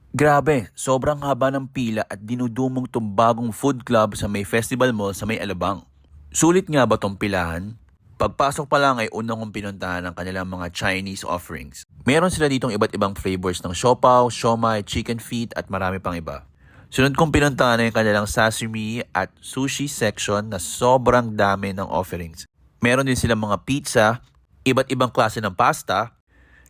Grabe, sobrang haba ng pila at dinudumong tong bagong food club sa may festival mall sa may Alabang. Sulit nga ba tong pilahan? Pagpasok pa lang ay unang kong pinuntahan ang kanilang mga Chinese offerings. Meron sila ditong iba't ibang flavors ng siopaw, siomai, chicken feet at marami pang iba. Sunod kong pinuntahan ay yung kanilang sashimi at sushi section na sobrang dami ng offerings. Meron din silang mga pizza, iba't ibang klase ng pasta,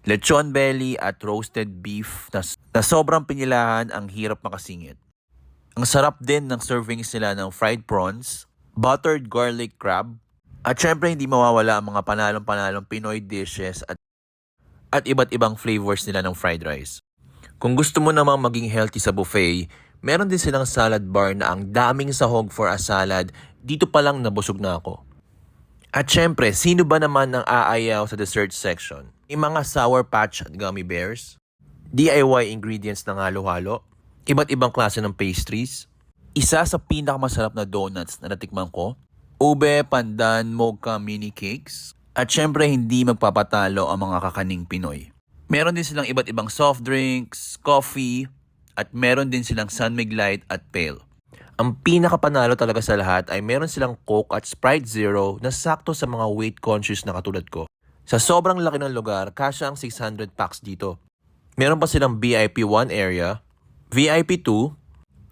lechon belly at roasted beef na sobrang pinilahan ang hirap makasingit. Ang sarap din ng servings nila ng fried prawns, buttered garlic crab, at syempre hindi mawawala ang mga panalong-panalong Pinoy dishes at iba't ibang flavors nila ng fried rice. Kung gusto mo namang maging healthy sa buffet, meron din silang salad bar na ang daming sahog for a salad, dito pa lang nabusog na ako. At syempre, sino ba naman ang aayaw sa dessert section? May mga Sour Patch at gummy bears, DIY ingredients ng halo-halo, iba't ibang klase ng pastries, isa sa pinakamasarap na donuts na natikman ko, ube, pandan, mocha, mini cakes, at syempre hindi magpapatalo ang mga kakaning Pinoy. Meron din silang iba't ibang soft drinks, coffee, at meron din silang Sunmig Light at Pale. Ang pinakapanalo talaga sa lahat ay meron silang Coke at Sprite Zero na sakto sa mga weight conscious na katulad ko. Sa sobrang laki ng lugar, kasya ang 600 packs dito. Meron pa silang VIP 1 area, VIP 2,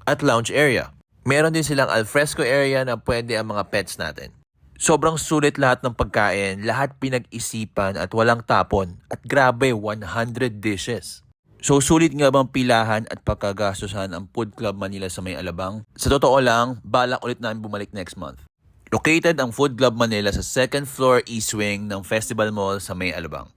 at lounge area. Meron din silang alfresco area na pwede ang mga pets natin. Sobrang sulit lahat ng pagkain, lahat pinag-isipan at walang tapon. At grabe, 100 dishes. So sulit nga bang pilahan at pagkagastusan ang Food Club Manila sa may Alabang? Sa totoo lang, balak ulit namin bumalik next month. Located ang Food Club Manila sa second floor east wing ng Festival Mall sa may Alabang.